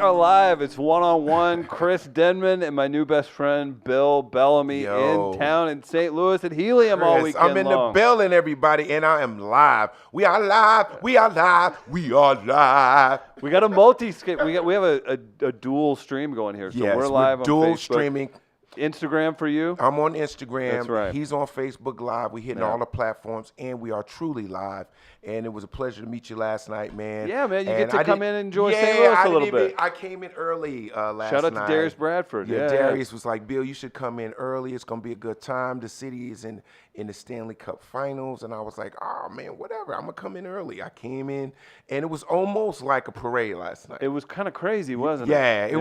are live. It's one-on-one. Chris Denman and my new best friend, Bill Bellamy, in town in St. Louis at Helium all weekend I'm in the building, everybody, and I am live. We are live. We are live. We are live. We got a multi-skip. We have a dual stream going here. So we're live on dual Facebook. Streaming. Instagram for you? I'm on Instagram. That's right. He's on Facebook Live. We're hitting all the platforms, and we are truly live. And it was a pleasure to meet you last night, man. Yeah, man. You get to come in and enjoy St. Louis a little bit. I came in early last night. Shout out to Darius Bradford. Yeah, Darius was like, Bill, you should come in early. It's going to be a good time. The city is in the Stanley Cup Finals. And I was like, oh, man, whatever. I'm going to come in early. I came in, and it was almost like a parade last night. It was kind of crazy, wasn't it? Yeah, it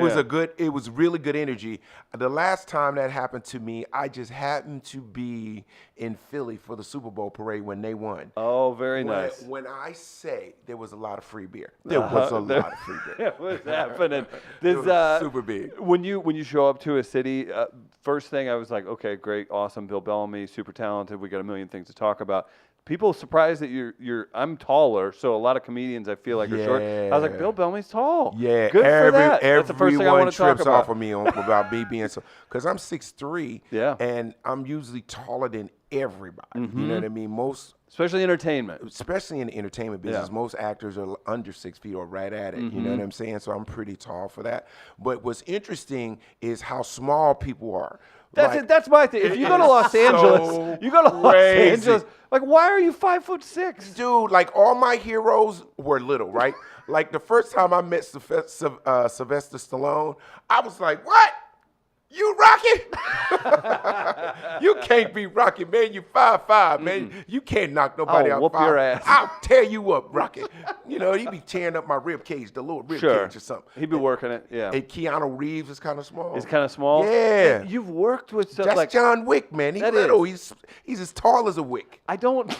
was really good energy. The last time that happened to me, I just happened to be in Philly for the Super Bowl parade when they won. Oh, very nice. When I say there was a lot of free beer, there was a lot of free beer. It was happening. It was super big. When you show up to a city, first thing I was like, okay, great, awesome, Bill Bellamy, super talented. We got a million things to talk about. People surprised that I'm taller, so a lot of comedians I feel like are short. I was like, Bill Bellamy's tall. Yeah, good for that. That's the first thing I want to talk trips about. off of me about me being so, because I'm 6'3", and I'm usually taller than everybody. You know what I mean? Especially entertainment. Especially in the entertainment business. Most actors are under 6 feet or right at it. You know what I'm saying? So I'm pretty tall for that. But what's interesting is how small people are. That's my thing. If you go to Los Angeles, like, why are you 5'6"? Dude, like, all my heroes were little, right? Like, the first time I met Sylvester Stallone, I was like, what? You Rocky? You can't be Rocky, man. You 5'5", man. You can't knock nobody out. Whoop your ass. I'll tear you up, Rocky. You know, he'd be tearing up my rib cage, the little rib cage or something. He'd be working it, yeah. And Keanu Reeves is kind of small. He's kind of small? Yeah. You've worked with stuff That's like John Wick, man. He's little. He's as tall as a wick. I don't...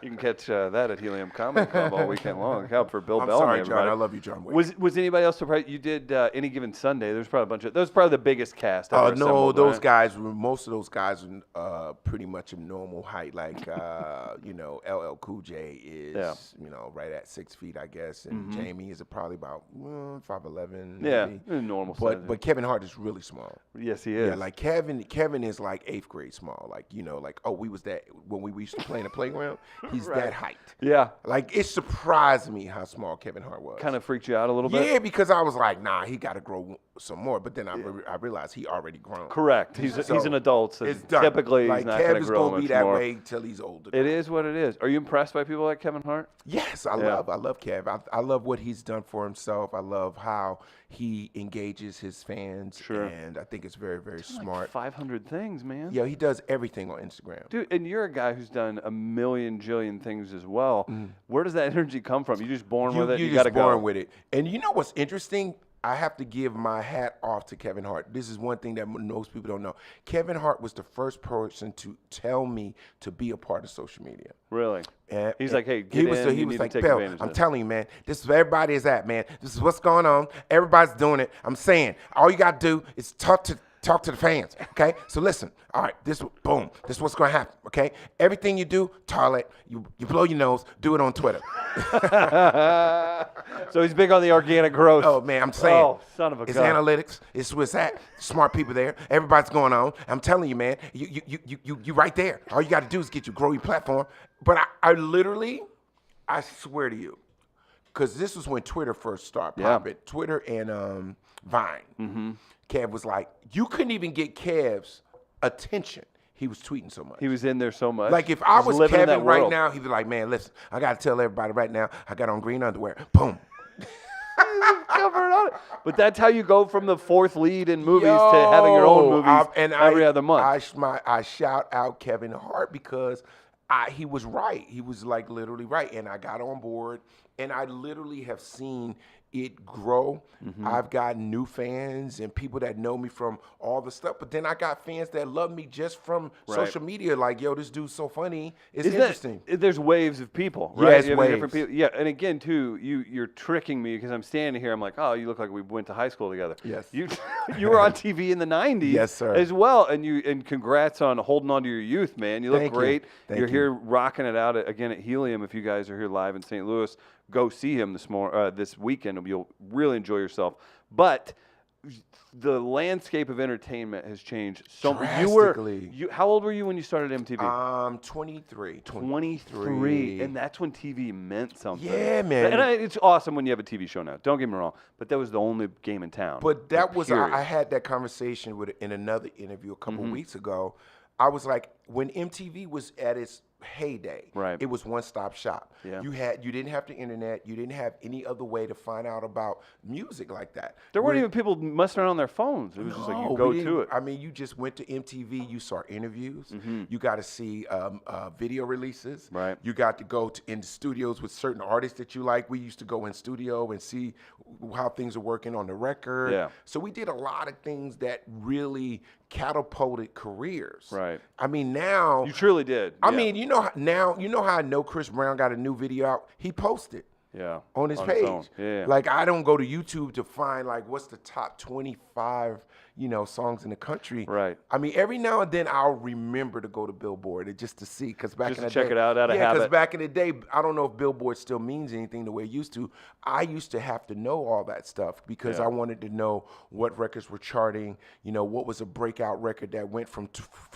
You can catch that at Helium Comedy Club all weekend long. Help for Bill Bellamy. I'm sorry, everybody. John. I love you, John Wick. Was anybody else surprised? You did Any Given Sunday. There's probably a bunch of... That was probably the biggest cast ever no, assembled, most of those guys are pretty much a normal height. Like, you know, LL Cool J is, you know, right at 6 feet, I guess. And Jamie is probably about 5'11". Yeah, maybe. normal size. But Kevin Hart is really small. Yes, he is. Yeah, like Kevin is like 8th grade small. Like, you know, like, we was that when we used to play in the playground. He's that height. Yeah. Like, it surprised me how small Kevin Hart was. Kind of freaked you out a little bit? Yeah, because I was like, nah, he got to grow some more. But then I realized he already grown. Correct. He's an adult, so it's done. typically like, he's not going to grow much more. Kevin's going to be that way till he's older. It is what it is. Are you impressed by people like Kevin Hart? Yes, I love Kev. I love what he's done for himself. I love how he engages his fans. Sure. And I think it's very, very smart. Like 500 things, man. Yeah, he does everything on Instagram. Dude, and you're a guy who's done a million jillion things as well. Where does that energy come from? You just born with it? You got to just born go. with it. And you know what's interesting? I have to give my hat off to Kevin Hart. This is one thing that most people don't know. Kevin Hart was the first person to tell me to be a part of social media. Really? And he's like, hey, he was like, Bill, I'm telling you, man, this is where everybody is at, man. This is what's going on. Everybody's doing it. I'm saying, all you got to do is talk to the fans, okay? So listen, all right, this is what's going to happen, okay? Everything you do, toilet, you blow your nose, do it on Twitter. So he's big on the organic growth. Oh, man, I'm saying. Oh, son of a gun. It's analytics. It's what's that. Smart people there. Everybody's going on. I'm telling you, man, you right there. All you got to do is grow your platform. But I literally, I swear to you, because this was when Twitter first started popping. Twitter and Vine. Kev was like, you couldn't even get Kev's attention. He was tweeting so much. He was in there so much. Like, if I was Kevin right now, he'd be like, man, listen, I got to tell everybody right now, I got on green underwear. Boom. Covered on it. But that's how you go from the fourth lead in movies to having your own movies every other month. I shout out Kevin Hart because he was right. He was, like, literally right. And I got on board, and I literally have seen it grow. I've got new fans and people that know me from all the stuff, but then I got fans that love me just from social media. Like, yo, this dude's so funny. It's interesting. There's waves of people, right? Yes, waves. Different people. Yeah, and again, too, you're tricking me because I'm standing here. I'm like, oh, you look like we went to high school together. Yes. You were on TV in the 90s. Yes, sir. As well, and congrats on holding on to your youth, man. You look great. You're here rocking it out again at Helium if you guys are here live in St. Louis. go see him this weekend. You'll really enjoy yourself. But the landscape of entertainment has changed so much. Drastically. How old were you when you started MTV? 23. 23, and that's when TV meant something. Yeah, man. And it's awesome when you have a TV show now. Don't get me wrong, but that was the only game in town. But that was period. I had that conversation in another interview a couple weeks ago. I was like, when MTV was at its heyday, right. It was one-stop shop. Yeah. You didn't have the internet, you didn't have any other way to find out about music like that. There weren't even people messing around on their phones. It was just like you go to it. I mean, you just went to MTV, you saw interviews, you got to see video releases. Right. You got to go in studios with certain artists that you like. We used to go in studio and see how things are working on the record. Yeah. So we did a lot of things that really catapulted careers. Right. I mean, now you truly did. I mean, you know how I know Chris Brown got a new video out? He posted. Yeah. On his page. Yeah. Like, I don't go to YouTube to find like what's the top 25, songs in the country. Right. I mean, every now and then I'll remember to go to Billboard just to see, because back in the day, check it out of yeah, because habit. back in the day, I don't know if Billboard still means anything the way it used to. I used to have to know all that stuff because I wanted to know what records were charting. What was a breakout record that went from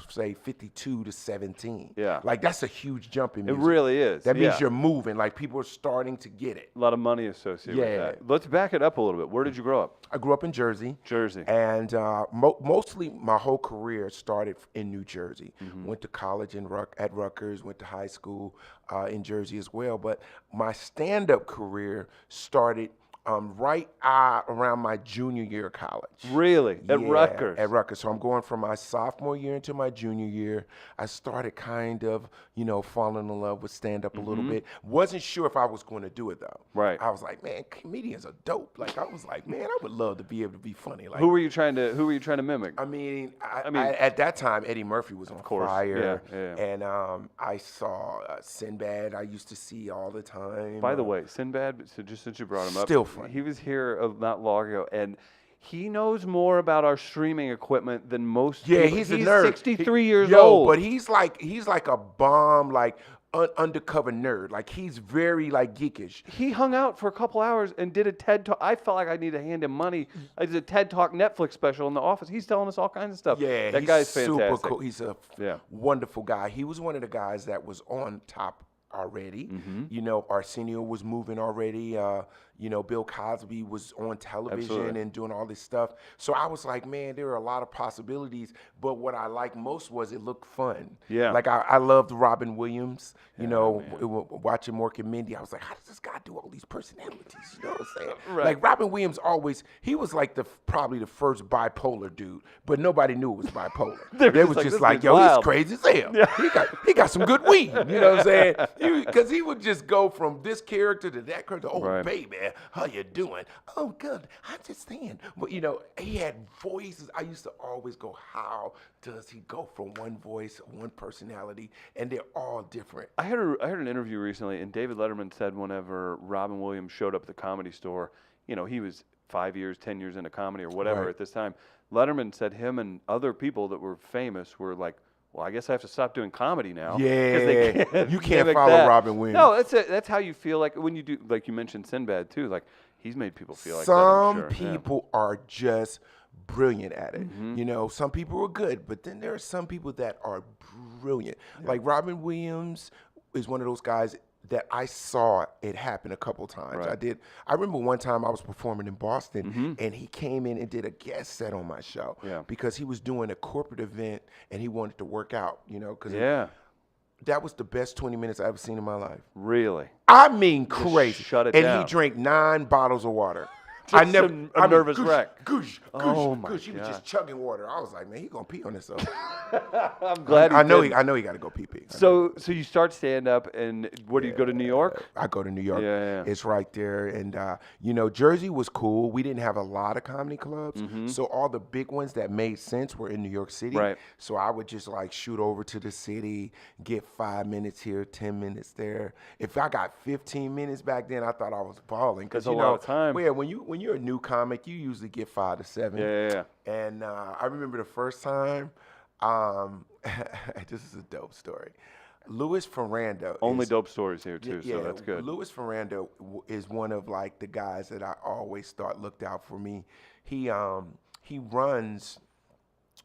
say 52 to 17. Yeah. Like, that's a huge jump in music. It really is. That means you're moving. Like, people are starting to get it. A lot of money associated with that. Let's back it up a little bit. Where did you grow up? I grew up in Jersey. Jersey. And mostly my whole career started in New Jersey. Went to college at Rutgers, went to high school in Jersey as well. But my stand-up career started right around my junior year of college. Really? At Rutgers? At Rutgers. So I'm going from my sophomore year into my junior year. I started kind of, falling in love with stand-up a little bit. Wasn't sure if I was going to do it, though. Right. I was like, man, comedians are dope. Like, I was like, man, I would love to be able to be funny. Like, Who were you trying to mimic? I mean, at that time, Eddie Murphy was on fire. Yeah. And I saw Sinbad. I used to see all the time. By the way, Sinbad, so just since you brought him up, still funny. He was here not long ago, and he knows more about our streaming equipment than most people. He's a nerd. 63 years old. But he's like a bomb, like undercover nerd. Like, he's very like geekish. He hung out for a couple hours and did a TED Talk. I felt like I needed to hand him money. I did a TED Talk Netflix special in the office. He's telling us all kinds of stuff. Yeah, that guy's fantastic. Super cool. He's a wonderful guy. He was one of the guys that was on top already. Arsenio was moving already. Bill Cosby was on television and doing all this stuff. So I was like, man, there are a lot of possibilities. But what I liked most was it looked fun. Yeah. Like, I loved Robin Williams. Watching Mork and Mindy, I was like, how does this guy do all these personalities? You know what I'm saying? Right. Like, Robin Williams he was like probably the first bipolar dude, but nobody knew it was bipolar. They was just like, yo, he's crazy as hell. Yeah. He got some good weed. You know what I'm saying? Because he would just go from this character to that character. Oh, baby, how you doing? Oh, good. I'm just saying. But, he had voices. I used to always go, how does he go from one voice, one personality, and they're all different? I heard an interview recently, and David Letterman said whenever Robin Williams showed up at the Comedy Store, he was 5 years, 10 years into comedy or whatever at this time. Letterman said him and other people that were famous were like, well, I guess I have to stop doing comedy now. Yeah, you can't follow Robin Williams. No, that's how you feel like when you do, like you mentioned Sinbad too. Like, he's made people feel like some that. Some people are just brilliant at it. Some people are good, but then there are some people that are brilliant. Like Robin Williams is one of those guys that I saw it happen a couple times. Right. I remember one time I was performing in Boston, and he came in and did a guest set on my show because he was doing a corporate event and he wanted to work out, that was the best 20 minutes I've ever seen in my life. Really? I mean, crazy. Shut it down. And he drank 9 bottles of water. A nervous wreck. Goosh. Oh my He was just chugging water. I was like, man, he gonna pee on himself. I'm glad. I know he got to go pee. So you start stand up, and where do you go to New York? I go to New York. Yeah. It's right there, and Jersey was cool. We didn't have a lot of comedy clubs, so all the big ones that made sense were in New York City. Right. So I would just like shoot over to the city, get 5 minutes here, 10 minutes there. If I got 15 minutes back then, I thought I was balling because a lot of time. Yeah, when you're a new comic, you usually get 5 to 7. Yeah. And I remember the first time. This is a dope story. Louis Ferrando. Only dope stories here too, Yeah, so that's good. Louis Ferrando is one of like the guys that I always thought looked out for me. He runs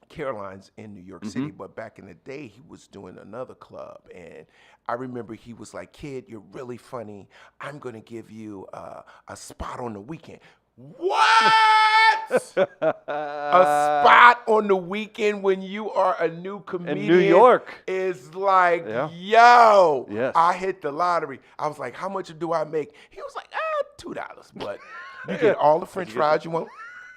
Caroline's in New York City, but back in the day, he was doing another club. And I remember he was like, kid, you're really funny. I'm going to give you a spot on the weekend. What? A spot on the weekend when you are a new comedian in New York is like, Yeah. yo, Yes. I hit the lottery. I was like, how much do I make? He was like, $2. But you get all the French fries you want.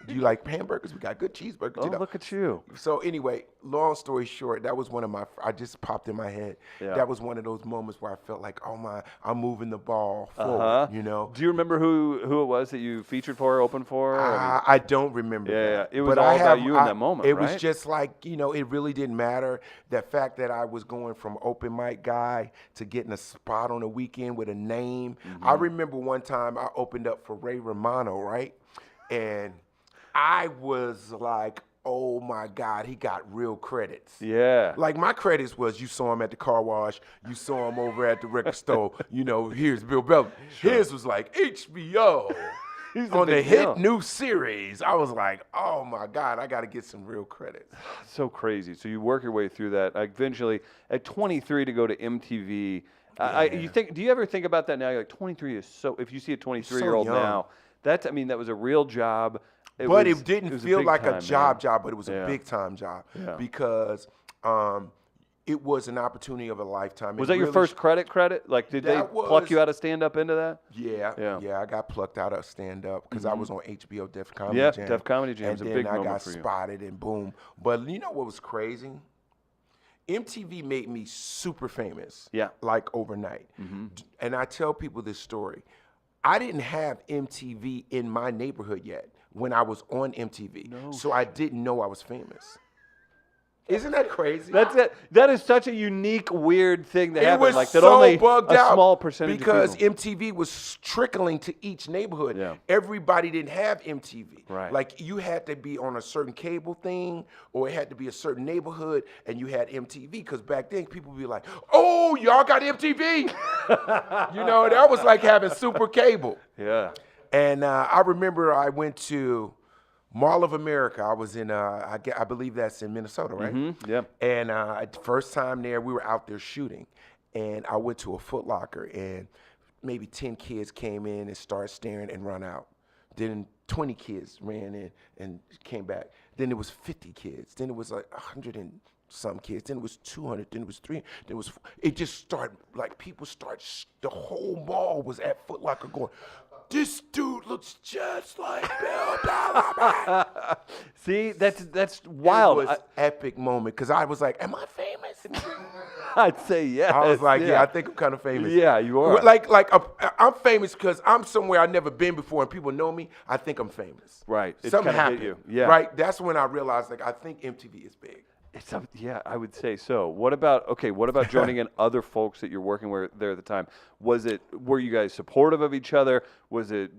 Do you like hamburgers? We got good cheeseburgers. Oh, look at you. So anyway, long story short, that was one of my, I just popped in my head. Yeah. That was one of those moments where I felt like, oh my, I'm moving the ball forward, you know? Do you remember who it was that you featured for, opened for? I don't remember Yeah, that. it was But all about you in that moment, It right? was just like, you know, it really didn't matter. The fact that I was going from open mic guy to getting a spot on the weekend with a name. I remember one time I opened up for Ray Romano, right? And I was like, oh my God, he got real credits. Yeah. Like my credits was you saw him at the car wash, you saw him over at the record store, you know, here's Bill Bellamy. His was like HBO on the big hit deal. new series. I was like, oh my God, I got to get some real credits. So crazy. So you work your way through that. Eventually, at 23 to go to MTV. You think? Do you ever think about that now? You're like 23 is so. If you see a 23-year-old young. now, that was a real job. It was didn't a feel big like time, a job, man. but it was Yeah. a big time job Yeah. because it was an opportunity of a lifetime. Was It that your really first credit? Like, did they That pluck you was- out of stand up into that? Yeah, I got plucked out of stand up because I was on HBO Def Comedy Yeah, Jam. Def Comedy Jam and is a then big I moment got for you. spotted and boom. But you know what was crazy? MTV made me super famous. Yeah. Like overnight. And I tell people this story. I didn't have MTV in my neighborhood yet when I was on MTV. So I didn't know I was famous. Isn't that crazy? That's it. That is such a unique, weird thing to It happen. was Like that so only bugged a out small percentage because of people. MTV was trickling to each neighborhood. Yeah. Everybody didn't have MTV. Right. Like you had to be on a certain cable thing, or it had to be a certain neighborhood, and you had MTV. Because back then people would be like, "Oh, y'all got MTV." You know, that was like having super cable. Yeah. And I remember I went to Mall of America. I was in, I believe that's in Minnesota, right? Yeah. And first time there, we were out there shooting. And I went to a Foot Locker, and maybe 10 kids came in and started staring and run out. Then 20 kids ran in and came back. Then it was 50 kids. Then it was like 100 and some kids. Then it was 200. Then it was 300. Then it was, it just started, like people start, the whole mall was at Foot Locker going, this dude looks just like Bill Bellamy. See, that's wild. It was epic moment because I was like, am I famous? I'd say yes. I was like, yeah, I think I'm kind of famous. Yeah, you are. I'm famous because I'm somewhere I've never been before and people know me. I think I'm famous. Right. It Something kinda hit happened. you. Yeah. Right. That's when I realized, like, I think MTV is big. Yeah, I would say so. What about joining in other folks that you're working with there at the time? Were you guys supportive of each other? Was it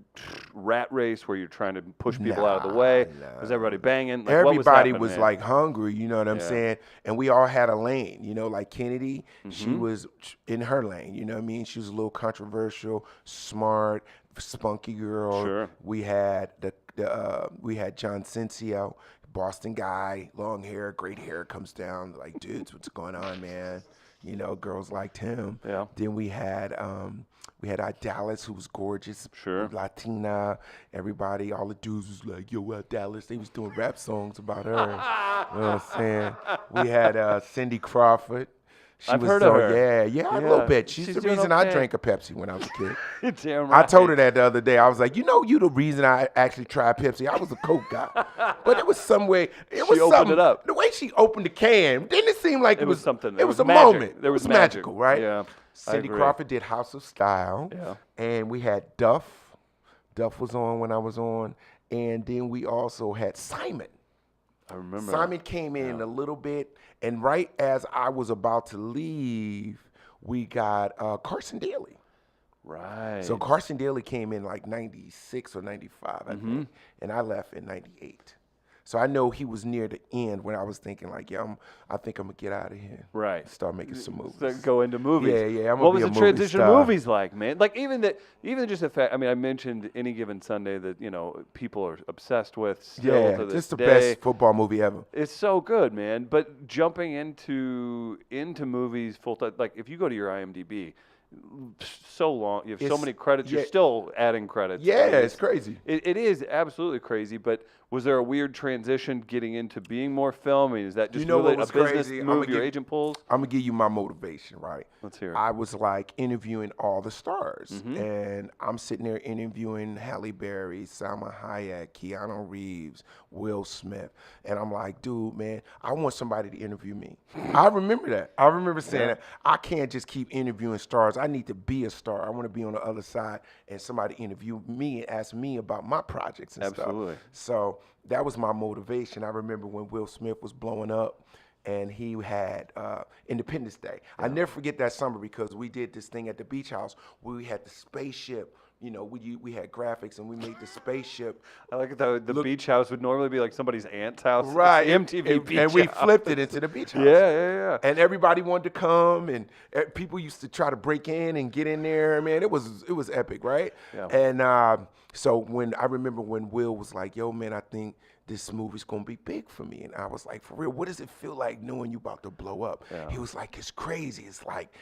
rat race where you're trying to push people out of the way? Was everybody banging? Like, Everybody what was happening? like hungry, you know what I'm saying? And we all had a lane, you know, like Kennedy, she was in her lane, you know what I mean? She was a little controversial, smart, spunky girl. Sure. We had we had John Cincio, Boston guy, long hair, great hair, comes down, like, dudes, what's going on, man? You know, girls liked him. Yeah. Then we had Dallas, who was gorgeous, Sure. Latina. Everybody, all the dudes was like, yo, Dallas. They was doing rap songs about her. You know what I'm saying? We had Cindy Crawford. I've heard of Yeah, her. a little bit. She's the doing reason I okay. drank a Pepsi when I was a kid. Damn I right. told her that the other day. I was like, you know, you the reason I actually tried Pepsi. I was a Coke guy. But it was some way. It was opened something. it up. The way she opened the can, didn't it seem like It was something. It was a magic. moment. There It was was magic. magical, right? Yeah, I Cindy agree. Crawford did House of Style. Yeah. And we had Duff. Duff was on when I was on. And then we also had Simon. I remember. Simon came in a little bit. And right as I was about to leave, we got Carson Daly. Right. So Carson Daly came in like 96 or 95, I think. And I left in 98. So I know he was near the end when I was thinking like, yeah, I think I'm gonna get out of here. Right. Start making some movies. So go into movies. Yeah. I'm gonna What be was a the movie transition to star. movies like, man? Like even just the fact. I mean, I mentioned Any Given Sunday that people are obsessed with still to this just the day. best football movie ever. It's so good, man. But jumping into movies full time, like if you go to your IMDb, so long, you have so many credits. You're still adding credits. Yeah, it's crazy. It is absolutely crazy. But was there a weird transition getting into being more film? I mean, is that just really a was business crazy? move your agent pulls? I'm gonna give you my motivation, right? Let's hear it. I was like interviewing all the stars, and I'm sitting there interviewing Halle Berry, Salma Hayek, Keanu Reeves, Will Smith, and I'm like, dude, man, I want somebody to interview me. I remember that. I remember saying that. I can't just keep interviewing stars. I need to be a star. I want to be on the other side, and somebody interview me and ask me about my projects and Absolutely. stuff. So that was my motivation. I remember when Will Smith was blowing up, and he had Independence Day. I never forget that summer because we did this thing at the beach house where we had the spaceship. We had graphics and we made the spaceship. I like the beach house would normally be like somebody's aunt's house. Right. It's the MTV beach and we house. flipped it into the beach house. Yeah. And everybody wanted to come, and people used to try to break in and get in there. Man, it was epic, right? Yeah. And so when I remember when Will was like, "Yo, man, I think this movie's gonna be big for me," and I was like, "For real, what does it feel like knowing you about to blow up?" Yeah. He was like, "It's crazy. It's like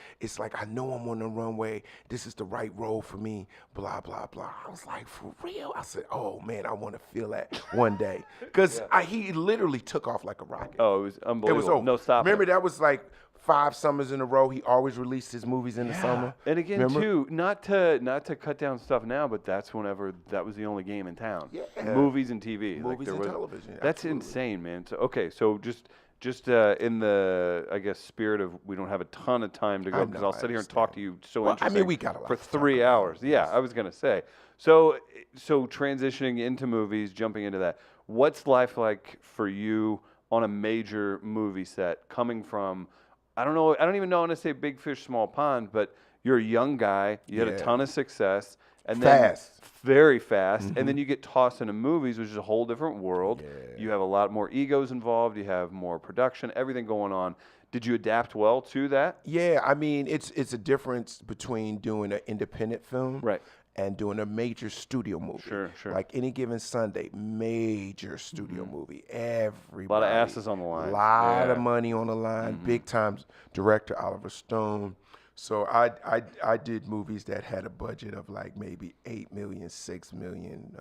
I know I'm on the runway. This is the right role for me. Blah blah blah." I was like, "For real?" I said, "Oh man, I want to feel that one day," because he literally took off like a rocket. Oh, it was unbelievable. It was over. No stopping. Remember, that was like 5 summers in a row. He always released his movies in the summer. And again, Remember? too, not to cut down stuff now, but that's whenever that was the only game in town. Yeah. Movies and TV. Movies and television. That's absolutely. insane, man. So just in the, I guess, spirit of we don't have a ton of time to go because I'll sit here and talk to you so interesting. I mean, we got a lot for to talk 3 hours. Yeah, I was gonna say. So transitioning into movies, jumping into that. What's life like for you on a major movie set? Coming from, I don't even know how to say big fish, small pond, but you're a young guy. You had a ton of success. And then very fast. And then you get tossed into movies, which is a whole different world. Yeah. You have a lot more egos involved. You have more production, everything going on. Did you adapt well to that? Yeah, I mean, it's a difference between doing an independent film and doing a major studio movie. Sure. Like Any Given Sunday, major studio movie. Everybody. A lot of asses on the line. A lot of money on the line. Big time director Oliver Stone. So I did movies that had a budget of like maybe 8 million, 6 million,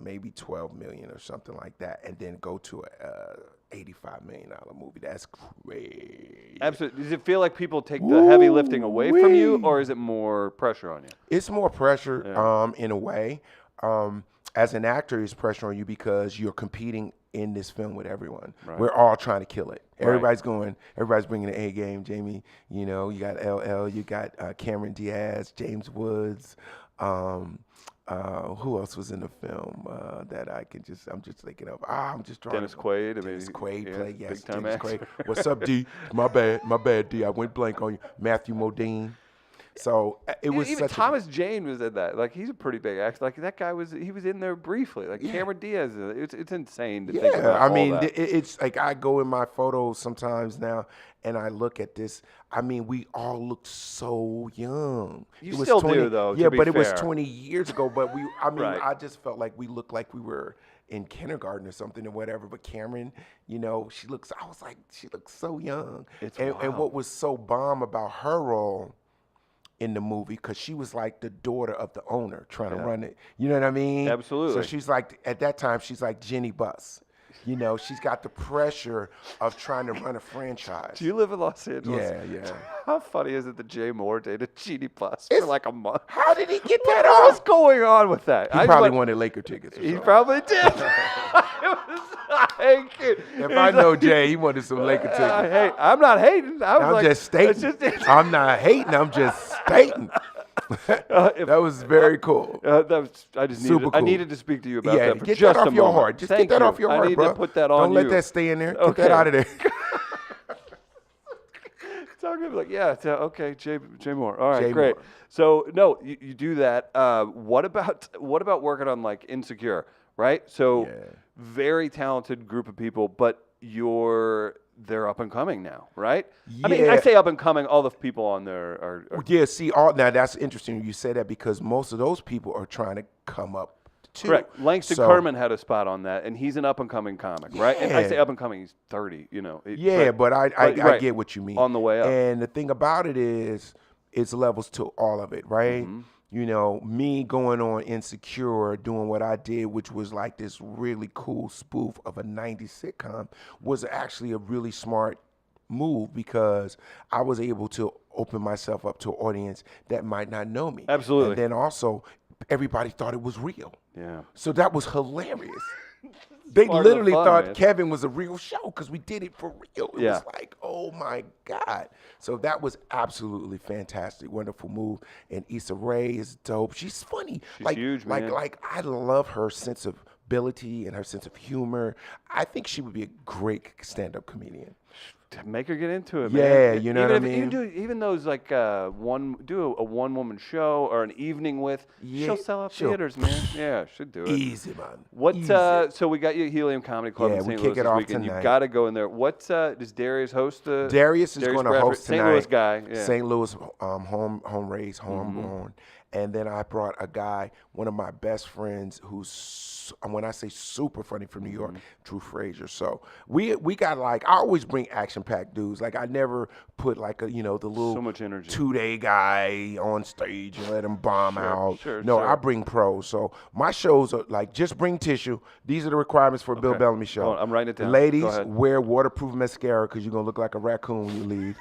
maybe 12 million or something like that, and then go to a $85 million movie. That's crazy. Absolutely. Does it feel like people take the heavy lifting away from you, or is it more pressure on you? It's more pressure in a way. As an actor, it's pressure on you because you're competing in this film with everyone. Right. We're all trying to kill it. Everybody's bringing the A game. Jamie, you got LL, you got Cameron Diaz, James Woods. Who else was in the film that I'm just thinking of? I'm just drawing. Dennis Quaid. Dennis Quaid played, yes. Big time Dennis actor. Quaid. What's up, D? My bad, D. I went blank on you. Matthew Modine. So it was even Thomas Jane was in that. Like he's a pretty big actor. Like that guy was in there briefly. Like Cameron Diaz. It's insane to think about. I mean, that. It's like I go in my photos sometimes now and I look at this. I mean, we all look so young. You still do though. Yeah, but it was 20 years ago. But I just felt like we looked like we were in kindergarten or something or whatever. But Cameron, she looks so young. And what was so bomb about her role in the movie, because she was like the daughter of the owner trying to run it. You know what I mean? Absolutely. So she's like, at that time, she's like Jenny Buss. She's got the pressure of trying to run a franchise. Do you live in Los Angeles? Yeah. How funny is it that Jay Moore dated Jeannie Buss for like a month? How did he get that What was off? going on with that? He probably wanted Laker tickets. He probably did. If I know Jay, he wanted some Laker tickets. I'm not hating. I'm just stating. I'm not hating. I'm just stating. That was very cool. I needed to speak to you about that for get just that off a your moment. heart. Just get that off your heart, I need bro. to put that on Don't let that stay in there. Get that out of there. Talking like, okay, Jay Moore. All right, Jay great. Moore. So no, you do that. What about working on like Insecure? right? So Yeah. very talented group of people, but they're up and coming now, right? Yeah. I mean, I say up and coming. All the people on there are Yeah, see, now that's interesting you say that because most of those people are trying to come up too. correct. Langston So- Kerman had a spot on that, and he's an up and coming comic, right? And I say Yeah. up and coming, he's 30, you know. Yeah, but I right. get what you mean. On the way up. And the thing about it is, it's levels to all of it, right? Mm-hmm. You know, me going on Insecure, doing what I did, which was like this really cool spoof of a 90s sitcom, was actually a really smart move because I was able to open myself up to an audience that might not know me. Absolutely. And then also, everybody thought it was real. Yeah. So that was hilarious. They part of the literally fun, thought man. Kevin was a real show because we did it for real. It Yeah. was like, oh my God. So that was absolutely fantastic, wonderful move. And Issa Rae is dope. She's funny. She's huge, man. Like I love her sense of ability and her sense of humor. I think she would be a great stand-up comedian. Make her get into it, Yeah, man. you know even what I if, mean? Even those like a one-woman show or an evening with, Yeah, she'll sell out she'll- theaters, man. Yeah, should do it. Easy, man. What? Easy. So we got you at Helium Comedy Club Yeah, in we St. kick Louis it this off weekend. tonight. You got to go in there. What's does Darius host? Darius is going to Bradford, host St. tonight. Louis guy. Yeah. St. Louis, home raised, homeborn. And then I brought a guy, one of my best friends, who's, when I say super funny, from New York, Drew Frazier. So we got like, I always bring action-packed dudes. Like I never put like the little So much energy. 2-day guy on stage and let him bomb out. No, sure. I bring pros. So my shows are like, just bring tissue. These are the requirements for a Bill Okay. Bellamy show. Hold on, I'm writing it down. Go Ladies, ahead. wear waterproof mascara because you're going to look like a raccoon when you leave.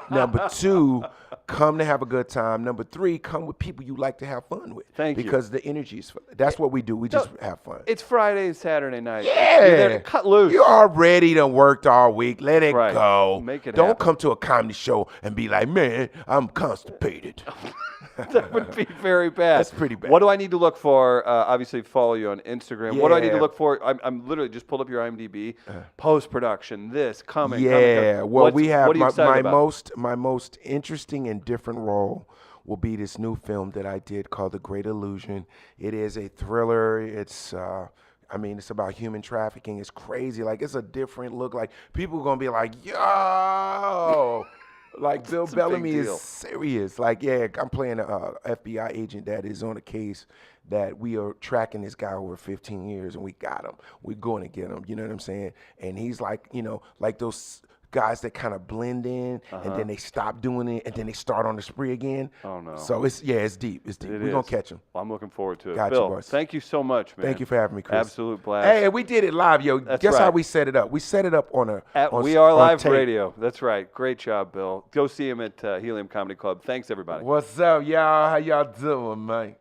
Number 2, come to have a good time. Number 3, come with people you like to have fun with. Thank you. Because the energy is fun. That's what we do. We just have fun. It's Friday and Saturday night. Yeah. You're there to cut loose. You already done worked all week. Let it Right. go. Make it Don't happen. come to a comedy show and be like, man, I'm constipated. That would be very bad. That's pretty bad. What do I need to look for? Obviously, follow you on Instagram. What do I need to Yeah. look for? I'm literally just pulled up your IMDb. Post production, this coming. Yeah, well, we have What are you excited my about? most interesting and different role will be this new film that I did called The Great Illusion. It is a thriller. It's it's about human trafficking. It's crazy. Like it's a different look. Like people are gonna be like, yo. Like Bill a big Bellamy deal. is serious. Like, yeah, I'm playing a FBI agent that is on a case that we are tracking this guy over 15 years, and we got him. We're going to get him. You know what I'm saying? And he's like, like those guys that kind of blend in, and then they stop doing it, and then they start on the spree again. Oh, no. So it's deep. It's deep. It We're gonna is. catch him. Well, I'm looking forward to it. Gotcha, Bill, boys. thank you so much, man. Thank you for having me, Chris. Absolute blast. Hey, we did it live, yo. Guess how right. we set it up? We set it up on We Are on Live tape. Radio. That's right. Great job, Bill. Go see him at Helium Comedy Club. Thanks, everybody. What's up, y'all? How y'all doing, man?